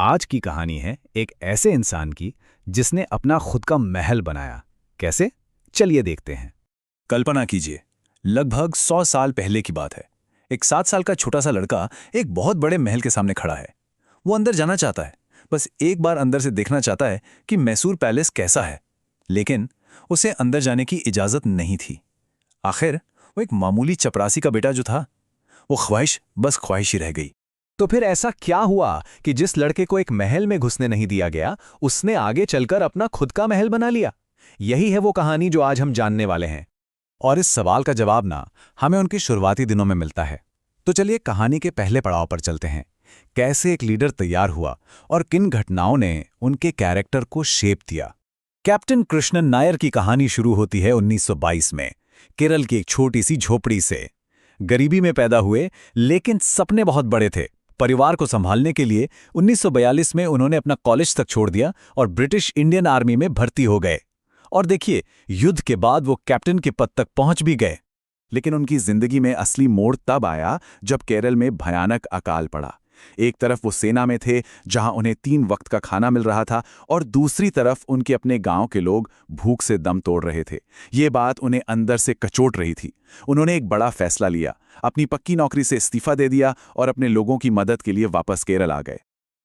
आज की कहानी है एक ऐसे इंसान की जिसने अपना खुद का महल बनाया। कैसे? चलिए देखते हैं। कल्पना कीजिए, लगभग 100 साल पहले की बात है। एक 7 साल का छोटा सा लड़का एक बहुत बड़े महल के सामने खड़ा है। वो अंदर जाना चाहता है, बस एक बार अंदर से देखना चाहता है कि मैसूर पैलेस कैसा है। लेकिन उसे अंदर जाने की इजाजत नहीं थी। आखिर वो एक मामूली चपरासी का बेटा जो था, वो ख्वाहिश बस ख्वाहिश ही रह गई। तो फिर ऐसा क्या हुआ कि जिस लड़के को एक महल में घुसने नहीं दिया गया, उसने आगे चलकर अपना खुद का महल बना लिया? यही है वो कहानी जो आज हम जानने वाले हैं। और इस सवाल का जवाब ना हमें उनके शुरुआती दिनों में मिलता है। तो चलिए कहानी के पहले पड़ाव पर चलते हैं। कैसे एक लीडर तैयार हुआ और किन घटनाओं ने उनके कैरेक्टर को शेप दिया। कैप्टन कृष्णन नायर की कहानी शुरू होती है 1922 में, केरल की एक छोटी सी झोपड़ी से। गरीबी में पैदा हुए, लेकिन सपने बहुत बड़े थे। परिवार को संभालने के लिए 1942 में उन्होंने अपना कॉलेज तक छोड़ दिया और ब्रिटिश इंडियन आर्मी में भर्ती हो गए। और देखिए, युद्ध के बाद वो कैप्टन के पद तक पहुंच भी गए। लेकिन उनकी जिंदगी में असली मोड़ तब आया जब केरल में भयानक अकाल पड़ा। एक तरफ वो सेना में थे, जहां उन्हें 3 वक्त का खाना मिल रहा था, और दूसरी तरफ उनके अपने गांव के लोग भूख से दम तोड़ रहे थे। ये बात उन्हें अंदर से कचोट रही थी। उन्होंने एक बड़ा फैसला लिया, अपनी पक्की नौकरी से इस्तीफा दे दिया और अपने लोगों की मदद के लिए वापस केरल आ गए।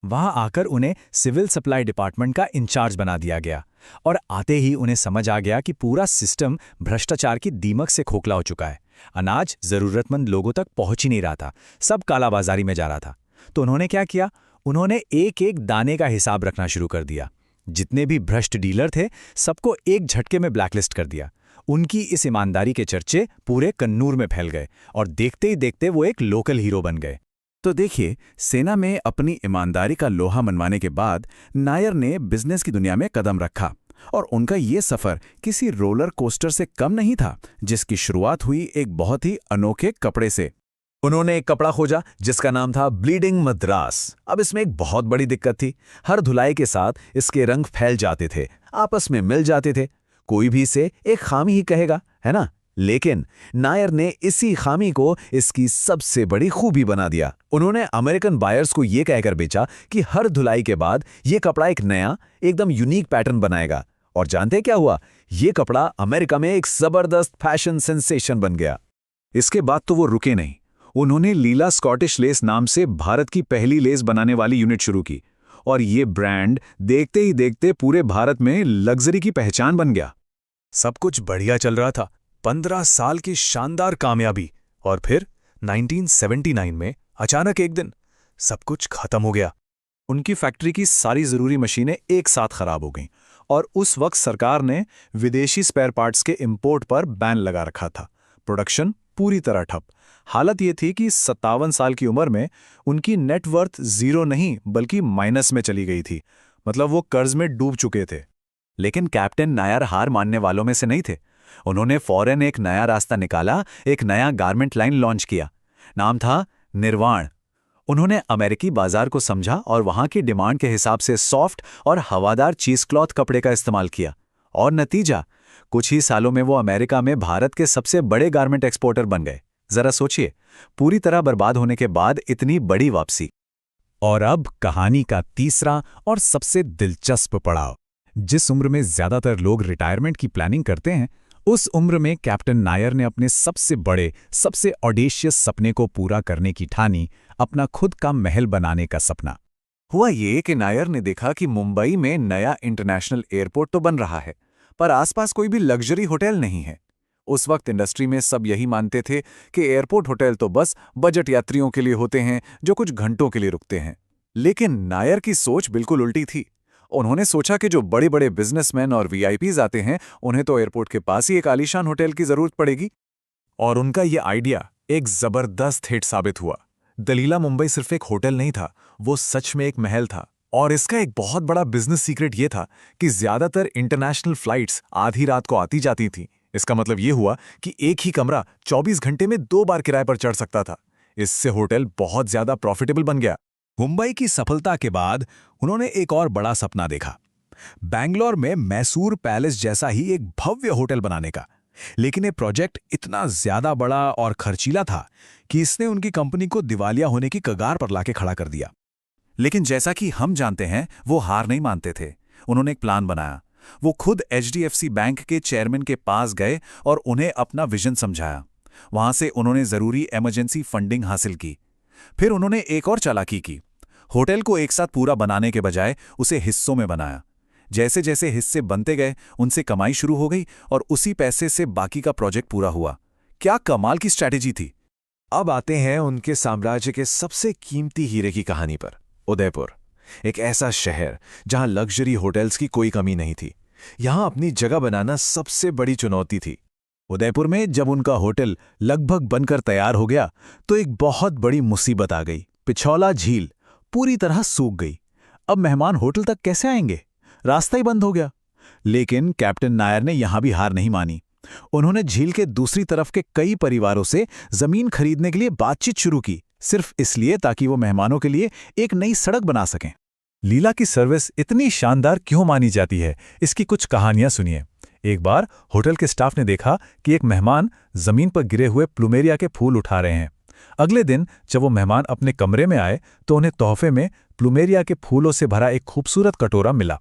वहां आकर उन्हें सिविल सप्लाई डिपार्टमेंट का इंचार्ज बना दिया गया। और आते ही उन्हें समझ आ गया कि पूरा सिस्टम भ्रष्टाचार की दीमक से खोखला हो चुका है। अनाज जरूरतमंद लोगों तक पहुंच ही नहीं रहा था, सब कालाबाजारी में जा रहा था। तो उन्होंने क्या किया? उन्होंने एक एक दाने का हिसाब रखना शुरू कर दिया। जितने भी भ्रष्ट डीलर थे, सबको एक झटके में ब्लैकलिस्ट कर दिया। उनकी इस ईमानदारी के चर्चे पूरे कन्नूर में फैल गए और देखते ही देखते वो एक लोकल हीरो बन गए। तो देखिए, सेना में अपनी ईमानदारी का लोहा मनवाने के बाद नायर ने बिजनेस की दुनिया में कदम रखा। और उनका ये सफर किसी रोलर कोस्टर से कम नहीं था, जिसकी शुरुआत हुई एक बहुत ही अनोखे कपड़े से। उन्होंने एक कपड़ा खोजा जिसका नाम था ब्लीडिंग मद्रास। अब इसमें एक बहुत बड़ी दिक्कत थी। हर धुलाई के साथ इसके रंग फैल जाते थे, आपस में मिल जाते थे। कोई भी इसे एक खामी ही कहेगा, है ना? लेकिन नायर ने इसी खामी को इसकी सबसे बड़ी खूबी बना दिया। उन्होंने अमेरिकन बायर्स को यह कहकर बेचा कि हर धुलाई के बाद यह कपड़ा एक नया, एकदम यूनिक पैटर्न बनाएगा। और जानते क्या हुआ? यह कपड़ा अमेरिका में एक जबरदस्त फैशन सेंसेशन बन गया। इसके बाद तो वो रुके नहीं। उन्होंने लीला स्कॉटिश लेस नाम से भारत की पहली लेस बनाने वाली यूनिट शुरू की, और ये ब्रांड देखते ही देखते पूरे भारत में लग्जरी की पहचान बन गया। सब कुछ बढ़िया चल रहा था। 15 साल की शानदार कामयाबी, और फिर 1979 में अचानक एक दिन सब कुछ खत्म हो गया। उनकी फैक्ट्री की सारी जरूरी मशीनें एक साथ खराब हो गईं, और उस वक्त सरकार ने विदेशी स्पेयर पार्ट्स के इंपोर्ट पर बैन लगा रखा था। प्रोडक्शन पूरी तरह ठप। हालत ये थी कि 57 साल की उम्र में उनकी नेटवर्थ 0 नहीं बल्कि माइनस में चली गई थी। मतलब वो कर्ज में डूब चुके थे। लेकिन कैप्टन नायर हार मानने वालों में से नहीं थे। उन्होंने फौरन एक नया रास्ता निकाला, एक नया गारमेंट लाइन लॉन्च किया। नाम था निर्वाण। उन्होंने अमेरिकी बाजार को समझा और वहां की डिमांड के हिसाब से सॉफ्ट और हवादार चीज क्लॉथ कपड़े का इस्तेमाल किया। और नतीजा, कुछ ही सालों में वो अमेरिका में भारत के सबसे बड़े गारमेंट एक्सपोर्टर बन गए। जरा सोचिए, पूरी तरह बर्बाद होने के बाद इतनी बड़ी वापसी। और अब कहानी का तीसरा और सबसे दिलचस्प पड़ाव। जिस उम्र में ज्यादातर लोग रिटायरमेंट की प्लानिंग करते हैं, उस उम्र में कैप्टन नायर ने अपने सबसे बड़े, सबसे ऑडेशियस सपने को पूरा करने की ठानी, अपना खुद का महल बनाने का सपना। हुआ ये कि नायर ने देखा कि मुंबई में नया इंटरनेशनल एयरपोर्ट तो बन रहा है, पर आसपास कोई भी लग्जरी होटल नहीं है। उस वक्त इंडस्ट्री में सब यही मानते थे कि एयरपोर्ट होटल तो बस बजट यात्रियों के लिए होते हैं जो कुछ घंटों के लिए रुकते हैं। लेकिन नायर की सोच बिल्कुल उल्टी थी। उन्होंने सोचा कि जो बड़े बड़े बिजनेसमैन और वीआईपीज आते हैं, उन्हें तो एयरपोर्ट के पास ही एक आलीशान होटल की जरूरत पड़ेगी। और उनका ये आइडिया एक जबरदस्त हिट साबित हुआ। दलीला मुंबई सिर्फ एक होटल नहीं था, वो सच में एक महल था। और इसका एक बहुत बड़ा बिजनेस सीक्रेट ये था कि ज्यादातर इंटरनेशनल फ्लाइट्स आधी रात को आती जाती थीं। इसका मतलब ये हुआ कि एक ही कमरा 24 घंटे में 2 बार किराए पर चढ़ सकता था। इससे होटल बहुत ज्यादा प्रॉफिटेबल बन गया। मुंबई की सफलता के बाद उन्होंने एक और बड़ा सपना देखा, बैंगलोर में मैसूर पैलेस जैसा ही एक भव्य होटल बनाने का। लेकिन ये प्रोजेक्ट इतना ज्यादा बड़ा और खर्चीला था कि इसने उनकी कंपनी को दिवालिया होने की कगार पर लाके खड़ा कर दिया। लेकिन जैसा कि हम जानते हैं, वो हार नहीं मानते थे। उन्होंने एक प्लान बनाया। वो खुद HDFC बैंक के चेयरमैन के पास गए और उन्हें अपना विजन समझाया। वहां से उन्होंने जरूरी इमरजेंसी फंडिंग हासिल की। फिर उन्होंने एक और चालाकी की। होटल को एक साथ पूरा बनाने के बजाय उसे हिस्सों में बनाया। जैसे जैसे हिस्से बनते गए, उनसे कमाई शुरू हो गई और उसी पैसे से बाकी का प्रोजेक्ट पूरा हुआ। क्या कमाल की स्ट्रैटेजी थी। अब आते हैं उनके साम्राज्य के सबसे कीमती हीरे की कहानी पर। उदयपुर, एक ऐसा शहर जहां लग्जरी होटल्स की कोई कमी नहीं थी। यहां अपनी जगह बनाना सबसे बड़ी चुनौती थी। उदयपुर में जब उनका होटल लगभग बनकर तैयार हो गया तो एक बहुत बड़ी मुसीबत आ गई। पिछौला झील पूरी तरह सूख गई। अब मेहमान होटल तक कैसे आएंगे? रास्ता ही बंद हो गया। लेकिन कैप्टन नायर ने यहां भी हार नहीं मानी। उन्होंने झील के दूसरी तरफ के कई परिवारों से जमीन खरीदने के लिए बातचीत शुरू की, सिर्फ इसलिए ताकि वो मेहमानों के लिए एक नई सड़क बना सकें। लीला की सर्विस इतनी शानदार क्यों मानी जाती है, इसकी कुछ कहानियां सुनिए। एक बार होटल के स्टाफ ने देखा कि एक मेहमान जमीन पर गिरे हुए प्लूमेरिया के फूल उठा रहे हैं। अगले दिन जब वो मेहमान अपने कमरे में आए तो उन्हें तोहफे में प्लूमेरिया के फूलों से भरा एक खूबसूरत कटोरा मिला।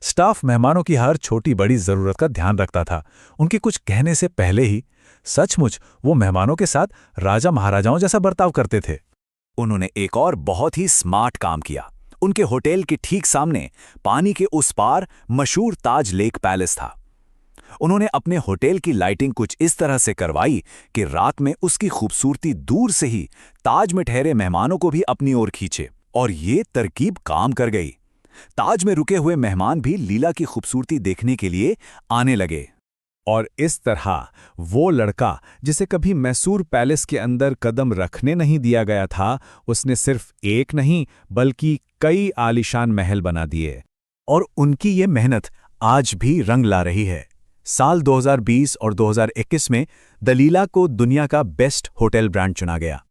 स्टाफ मेहमानों की हर छोटी बड़ी जरूरत का ध्यान रखता था, उनके कुछ कहने से पहले ही। सचमुच वो मेहमानों के साथ राजा महाराजाओं जैसा बर्ताव करते थे। उन्होंने एक और बहुत ही स्मार्ट काम किया। उनके होटल के ठीक सामने पानी के उस पार मशहूर ताज लेक पैलेस था। उन्होंने अपने होटल की लाइटिंग कुछ इस तरह से करवाई कि रात में उसकी खूबसूरती दूर से ही ताज में ठहरे मेहमानों को भी अपनी ओर खींचे। और ये तरकीब काम कर गई। ताज में रुके हुए मेहमान भी लीला की खूबसूरती देखने के लिए आने लगे। और इस तरह वो लड़का जिसे कभी मैसूर पैलेस के अंदर कदम रखने नहीं दिया गया था, उसने सिर्फ एक नहीं बल्कि कई आलीशान महल बना दिए। और उनकी ये मेहनत आज भी रंग ला रही है। साल 2020 और 2021 में द लीला को दुनिया का बेस्ट होटल ब्रांड चुना गया।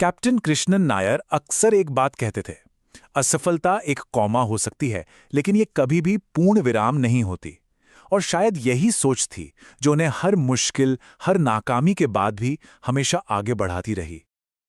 कैप्टन कृष्णन नायर अक्सर एक बात कहते थे, असफलता एक कॉमा हो सकती है, लेकिन ये कभी भी पूर्ण विराम नहीं होती। और शायद यही सोच थी जो उन्हें हर मुश्किल, हर नाकामी के बाद भी हमेशा आगे बढ़ाती रही।